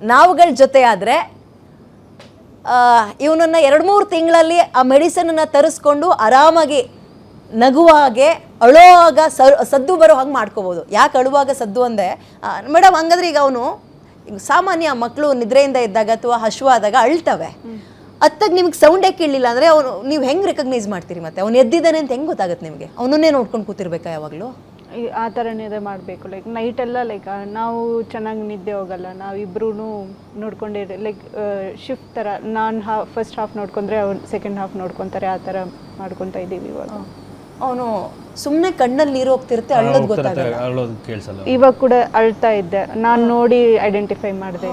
ನಾವುಗಳ ಜೊತೆ ಆದರೆ ಇವನನ್ನು 2-3 ತಿಂಗಳಲ್ಲಿ ಆ ಮೆಡಿಸನನ್ನು ತರಿಸ್ಕೊಂಡು ಆರಾಮಾಗಿ ನಗುವಾಗೆ ಅಳುವಾಗ ಸದ್ದು ಬರೋ ಹಾಗೆ ಮಾಡ್ಕೋಬೋದು. ಯಾಕೆ ಅಳುವಾಗ ಸದ್ದು ಅಂದೆ ಮೇಡಮ್, ಹಂಗಾದ್ರೆ ಈಗ ಅವನು ಸಾಮಾನ್ಯ ಮಕ್ಕಳು ನಿದ್ರೆಯಿಂದ ಇದ್ದಾಗ ಅಥವಾ ಹಶ್ವಾದಾಗ ಅಳ್ತವೆ, ಅತ್ತಾಗ ನಿಮ್ಗೆ ಸೌಂಡೇ ಕೇಳಲಿಲ್ಲ ಅಂದರೆ ಅವನು ನೀವು ಹೆಂಗೆ ರೆಕಗ್ನೈಸ್ ಮಾಡ್ತೀರಿ? ಮತ್ತೆ ಅವ್ನು ಎದ್ದಿದ್ದಾನೆ ಅಂತ ಹೆಂಗೆ ಗೊತ್ತಾಗುತ್ತೆ ನಿಮಗೆ? ಅವನನ್ನೇ ನೋಡ್ಕೊಂಡು ಕೂತಿರ್ಬೇಕಾ ಯಾವಾಗಲೂ? ಆ ಥರನೇ ಮಾಡಬೇಕು. ಲೈಕ್ ನೈಟೆಲ್ಲ ಲೈಕ್ ನಾವು ಚೆನ್ನಾಗಿ ನಿದ್ದೆ ಹೋಗಲ್ಲ, ನಾವಿಬ್ರೂ ನೋಡ್ಕೊಂಡೇ ಲೈಕ್ ಶಿಫ್ಟ್ ಥರ, ನಾನು ಫಸ್ಟ್ ಹಾಫ್ ನೋಡ್ಕೊಂಡ್ರೆ ಅವ್ನು ಸೆಕೆಂಡ್ ಹಾಫ್ ನೋಡ್ಕೊತಾರೆ, ಆ ಥರ ಮಾಡ್ಕೊತಾ ಇದ್ದೀವಿ ಇವಾಗ. ಅವನು ಸುಮ್ಮನೆ ಕಣ್ಣಲ್ಲಿ ನೀರು ಹೋಗ್ತಿರುತ್ತೆ, ಅಳ್ಳೋದು ಗೊತ್ತಾಗಲ್ಲ. ಇವಾಗ ಕೂಡ ಅಳ್ತಾ ಇದ್ದೆ, ನಾನು ನೋಡಿ ಐಡೆಂಟಿಫೈ ಮಾಡಿದೆ.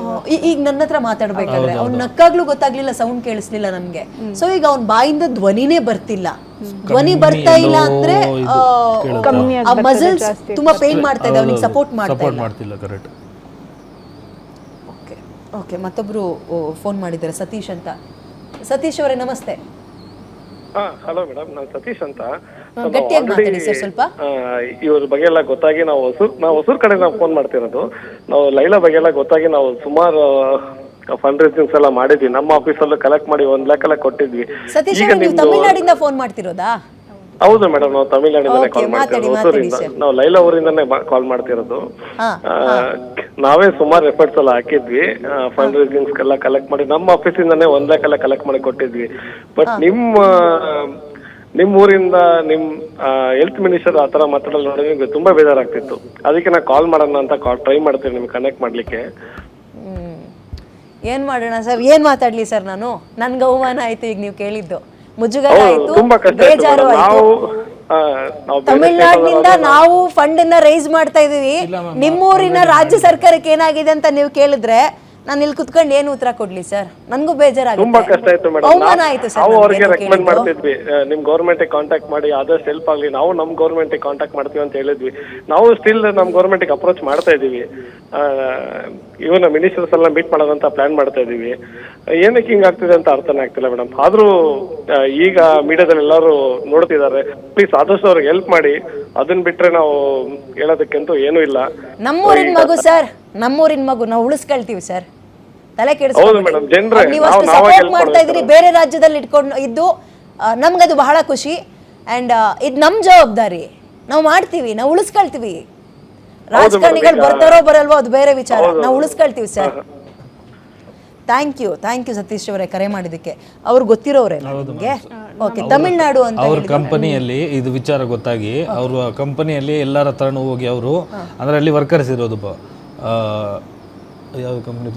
ಈಗ ನನ್ನ ಹತ್ರ ಮಾತಾಡ್ಬೇಕಾದ್ರೆ ಅವ್ನು ನಕ್ಕಾಗ್ಲೂ ಗೊತ್ತಾಗ್ಲಿಲ್ಲ, ಸೌಂಡ್ ಕೇಳಿಸ್ಲಿಲ್ಲ ನಮ್ಗೆ. ಸೊ ಈಗ ಅವ್ನ ಬಾಯಿಂದ ಧ್ವನಿನೇ ಬರ್ತಿಲ್ಲ. ಧ್ವನಿ ಬರ್ತಾ ಇಲ್ಲ ಅಂದ್ರೆ ಮಸಲ್ಸ್ ತುಂಬಾ ಪೇನ್ ಮಾಡ್ತಾ ಇದೆ, ಅವನಿಗೆ ಸಪೋರ್ಟ್ ಮಾಡ್ತಿಲ್ಲ. ಓಕೆ ಓಕೆ, ಮತ್ತೊಬ್ರು ಫೋನ್ ಮಾಡಿದ್ದಾರೆ, ಸತೀಶ್ ಅಂತ. ಸತೀಶ್ ಅವರೇ ನಮಸ್ತೆ. ಹಲೋ ಮೇಡಮ್, ನಾನು ಸತೀಶ್ ಅಂತ. ಗಟ್ಟಿಯಾಗಿ ಮಾತಾಡಿ ಸರ್ ಸ್ವಲ್ಪ. ಇವ್ರ ಬಗ್ಗೆ ಎಲ್ಲ ಗೊತ್ತಾಗಿ ನಾವು ಹೊಸೂರ್ ಕಡೆ ನಾವು ಫೋನ್ ಮಾಡ್ತಿರೋದು. ನಾವು ಲೈಲಾ ಬಗ್ಗೆ ಎಲ್ಲ ಗೊತ್ತಾಗಿ ನಾವು ಸುಮಾರು ಫಂಡ್ ರೈಸಿಂಗ್ಸ್ ಎಲ್ಲ ಮಾಡಿದ್ವಿ. ನಮ್ಮ ಆಫೀಸಲ್ಲೂ ಕಲೆಕ್ಟ್ ಮಾಡಿ 1 ಲಕ್ಷ ಎಲ್ಲ ಕೊಟ್ಟಿದ್ವಿ. ಸತೀಶ್ ಅವರು ನೀವು ತಮಿಳ್ನಾಡಿಂದ ಫೋನ್ ಮಾಡ್ತಿರೋದಾ? ಹೌದು ಮೇಡಮ್, ನಾವು ತಮಿಳ್ನಾಡಿಂದನೇ ಕಾಲ್ ಮಾಡ್ತಿರೋದು. ಹೊಸೂರಿಂದ ನಾವು ಲೈಲಾ ಊರಿಂದಾನೇ ಕಾಲ್ ಮಾಡ್ತಿರೋದು. ನಾವೇ ಸುಮಾರು ಎಫರ್ಟ್ಸ್ ಎಲ್ಲ ಹಾಕಿದ್ವಿ, ಫಂಡ್ ರೈಸಿಂಗ್ಸ್ ಎಲ್ಲ ಕಲೆಕ್ಟ್ ಮಾಡಿ ನಮ್ಮ ಆಫೀಸಿಂದಾನೇ 1 ಲಕ್ಷ ಎಲ್ಲ ಕಲೆಕ್ಟ್ ಮಾಡಿ ಕೊಟ್ಟಿದ್ವಿ. ಬಟ್ ನಿಮ್ಮ ಊರಿಂದ ನಿಮ್ ಹೆಲ್ತ್ ಮಿನಿಸ್ಟರ್ ಆ ತರ ಮಾತಾಡೋದು ನೋಡಿ ನಿಮ್ಗೆ ತುಂಬಾ ಬೇಜಾರಾಗ್ತಿತ್ತು. ಅದಕ್ಕೆ ನಾ ಕಾಲ್ ಮಾಡೋಣ ಅಂತ ಟ್ರೈ ಮಾಡ್ತೀನಿ ನಿಮ್ಗೆ ಕನೆಕ್ಟ್ ಮಾಡ್ಲಿಕ್ಕೆ. ಏನ್ ಮಾಡೋಣ ಸರ್, ಏನ್ ಮಾತಾಡ್ಲಿ ಸರ್? ನನ್ಗೆ ಅವಮಾನ ಆಯ್ತು ಈಗ ನೀವು ಕೇಳಿದ್ದು, ಮುಜುಗರ ಆಯ್ತು, ಬೇಜಾರು ಆಯ್ತು. ತಮಿಳ್ನಾಡಿನಿಂದ ನಾವು ಫಂಡ್ ಅನ್ನ ರೈಸ್ ಮಾಡ್ತಾ ಇದೀವಿ, ನಿಮ್ಮೂರಿನ ರಾಜ್ಯ ಸರ್ಕಾರಕ್ಕೆ ಏನಾಗಿದೆ ಅಂತ ನೀವು ಕೇಳಿದ್ರೆ ನಾನು ಇಲ್ಲಿ ಕುತ್ಕೊಂಡು ಏನು ಉತ್ತರ ಕೊಡ್ಲಿ ಸರ್? ನನ್ಗೂ ಬೇಜಾರಾಗುತ್ತೆ, ತುಂಬಾ ಕಷ್ಟ ಆಯ್ತು ಮೇಡಮ್. ಅವಮಾನ ಆಯ್ತು ಸರ್. ನಾವು ಅವ್ರಿಗೆ ರೆಕಮೆಂಡ್ ಮಾಡ್ತಿದ್ವಿ, ನಿಮ್ ಗೌರ್ಮೆಂಟ್ ಕಾಂಟ್ಯಾಕ್ಟ್ ಮಾಡಿ ಆದಷ್ಟು ಹೆಲ್ಪ್ ಆಗ್ಲಿ, ನಾವು ನಮ್ ಗೌರ್ಮೆಂಟ್ ಕಾಂಟ್ಯಾಕ್ಟ್ ಮಾಡ್ತೀವಿ ಅಂತ ಹೇಳಿದ್ವಿ. ನಾವು ಸ್ಟಿಲ್ ನಮ್ ಗೌರ್ಮೆಂಟ್ ಅಪ್ರೋಚ್ ಮಾಡ್ತಾ ಇದೀವಿ. ಇವನ್ನ ಮಿನಿಸ್ಟರ್ಸ್ ಎಲ್ಲ ಮೀಟ್ ಮಾಡೋದಂತ ಪ್ಲಾನ್ ಮಾಡ್ತಾ ಇದೀವಿ. ಏನಕ್ಕೆ ಹಿಂಗ್ ಆಗ್ತಿದೆ ಅಂತ ಅರ್ಥನೇ ಆಗ್ತಿಲ್ಲ ಮೇಡಮ್. ಆದ್ರೂ ಈಗ ಮೀಡಿಯಾದಲ್ಲಿ ಎಲ್ಲರೂ ನೋಡ್ತಿದ್ದಾರೆ, ಪ್ಲೀಸ್ ಆದಷ್ಟು ಅವ್ರಿಗೆ ಹೆಲ್ಪ್ ಮಾಡಿ. ಅದನ್ನ ಬಿಟ್ರೆ ನಾವು ಹೇಳೋದಕ್ಕಂತೂ ಏನೂ ಇಲ್ಲ. ನಮ್ಮೂರಿನ ಮಗು ಸರ್, ನಮ್ಮೂರಿನ ಮಗು ನಾವು ಉಳಿಸ್ಕೊಳ್ತೀವಿ ಸರ್, ತಲೆ ಕೆಡಿಸ್ಕೊಬೇಡಿ. ನೀವು ಅಷ್ಟು ಸಪೋರ್ಟ್ ಮಾಡ್ತಾ ಇದ್ರಿ, ಬೇರೆ ರಾಜ್ಯದಲ್ಲಿ ಇದ್ದು ನಮ್ಗದು ಬಹಳ ಖುಷಿ. ಅಂಡ್ ಇದು ನಮ್ ಜವಾಬ್ದಾರಿ, ನಾವು ಮಾಡ್ತೀವಿ, ನಾವು ಉಳಿಸ್ಕೊಳ್ತೀವಿ. ರಾಜಕಾರಣಿಗಳು ಬರ್ತಾರೋ ಬರಲ್ವೋ ಅದು ಬೇರೆ ವಿಚಾರ, ನಾವು ಉಳಿಸ್ಕೊಳ್ತೀವಿ ಸರ್. ಥ್ಯಾಂಕ್ ಯು ಸತೀಶ್ ಅವರೇ ಕರೆ ಮಾಡಿದ್ದಕ್ಕೆ. ಅವ್ರು ಗೊತ್ತಿರೋರೆ ನಿಮಗೆ? ಓಕೆ, ತಮಿಳ್ನಾಡು ಅಂತ ಅವ್ರ ಕಂಪನಿಯಲ್ಲಿ ಇದು ವಿಚಾರ ಗೊತ್ತಾಗಿ ಅವ್ರ ಕಂಪನಿಯಲ್ಲಿ ಎಲ್ಲರ ಹತ್ರನೂ ಹೋಗಿ ಅವರು ಅಂದ್ರೆ ಅಲ್ಲಿ ವರ್ಕರ್ಸ್ ಇರೋದು ಯಾವ ಕಂಪನಿ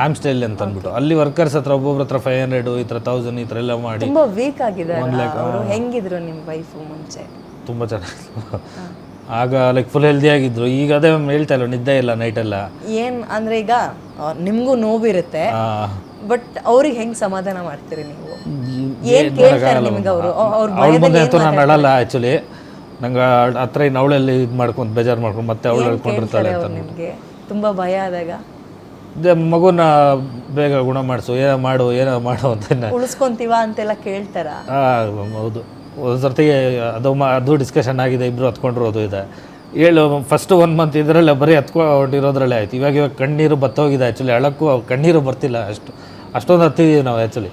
ಆಮ್ಸ್ಟೈಲ್ ಅಂತ ಅಂದ್ಬಿಟ್ಟು ಅಲ್ಲಿ ವರ್ಕರ್ಸ್ ಹತ್ರ ಒಬ್ಬೊಬ್ರ ಹತ್ರ 500 ಈ ಥರ 1000 ಈ ಥರ ಎಲ್ಲ ಮಾಡಿ ತುಂಬಾ ವೀಕ್ ಆಗಿದೆ. ಹೆಂಗಿದ್ರು ನಿಮ್ಮ ವೈಫ್ ಮುಂಚೆ? ತುಂಬ ಚೆನ್ನಾಗಿತ್ತು, ಆಗ ಲೈಕ್ ಫುಲ್ ಹೆಲ್ದಿ ಆಗಿದ್ರು. ಈಗ ಅದೇ ಹೇಳ್ತಾ ಇಲ್ಲ, ನಿದ್ದೆ ಇಲ್ಲ ನೈಟೆಲ್ಲ. ಏನ್ ಅಂದ್ರೆ ಈಗ ನಿಮ್ಗೂ ನೋವಿರುತ್ತೆ, ಬಟ್ ಅವ್ರಿಗೆ ಹೆಂಗ್ ಸಮಾಧಾನ ಮಾಡ್ತೀರಿ ನೀವು? ಏನ್ ಕೇಳ್ತಾರೆ ನಿಮ್ಗೆ ಅವರು? ಅವ್ರ ಮುಂದೆ ಅಂತೂ ನಾನು ಅಳಲ್ಲ ಆ್ಯಕ್ಚುಲಿ. ನಂಗೆ ಹತ್ರ ಅವಳಲ್ಲಿ ಇದು ಮಾಡ್ಕೊಂಡು ಬೇಜಾರು ಮಾಡ್ಕೊಂಡು ಮತ್ತೆ ಅವಳು ಹೇಳ್ಕೊಂಡಿರ್ತಾಳೆ ಅಂತ. ನಿಮಗೆ ತುಂಬಾ ಭಯ ಆದಾಗ ಮಗುನ ಬೇಗ ಗುಣ ಮಾಡಿಸು, ಏನೋ ಮಾಡು ಅಂತ ಉಳಿಸ್ಕೊಂತೀವ ಅಂತೆಲ್ಲ ಕೇಳ್ತಾರ? ಹೌದು, ಒಂದ್ಸರ್ತಿ ಅದು ಡಿಸ್ಕಷನ್ ಆಗಿದೆ, ಇಬ್ರು ಹತ್ಕೊಂಡಿರೋದು ಇದೆ. ಫಸ್ಟ್ 1 ಮಂತ್ ಇದರಲ್ಲೇ ಬರೀ ಹತ್ಕೊಂಡಿರೋದ್ರಲ್ಲೇ ಆಯ್ತು. ಇವಾಗ ಕಣ್ಣೀರು ಬತ್ತೋಗಿದೆ ಆ್ಯಕ್ಚುಲಿ, ಅಳಕ್ಕೂ ಕಣ್ಣೀರು ಬರ್ತಿಲ್ಲ. ಅಷ್ಟೊಂದು ಹತ್ತಿದ್ದೀವಿ ನಾವು ಆ್ಯಕ್ಚುಲಿ.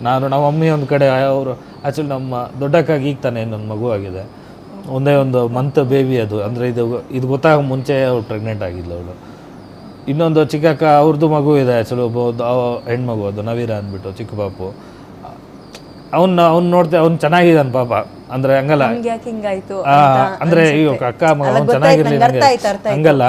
ನಮ್ಮ ಮಮ್ಮಿ ಒಂದು ಕಡೆ, ಅವರು ಆ್ಯಕ್ಚುಲಿ ನಮ್ಮ ದೊಡ್ಡಕ್ಕಾಗಿ ಈಗ ತಾನೇ ಇನ್ನೊಂದು ಮಗು ಆಗಿದೆ, ಒಂದೇ ಒಂದು ಮಂತ್ ಬೇಬಿ ಅದು. ಅಂದರೆ ಇದು ಗೊತ್ತಾಗ ಮುಂಚೆ ಅವಳು ಪ್ರೆಗ್ನೆಂಟ್ ಆಗಿದ್ಲು ಅವಳು. ಇನ್ನೊಂದು ಚಿಕ್ಕಕ್ಕ ಅವ್ರದ್ದು ಮಗು ಇದೆ ಆ್ಯಕ್ಚುಲಿ, ಒಬ್ಬ ಹೆಣ್ಮಗು, ಅದು ನವೀರ ಅಂದ್ಬಿಟ್ಟು ಚಿಕ್ಕ ಪಾಪು. ಅವ್ನು ನೋಡ್ತೆ, ಅವ್ನು ಚೆನ್ನಾಗಿದ್ದಾನೆ ಪಾಪ. ಅಂದರೆ ಹಂಗಲ್ಲ, ಅಂದರೆ ಇವಾಗ ಅಕ್ಕ ಮಗ ಚೆನ್ನಾಗಿರಲಿ ಹಂಗಲ್ಲ,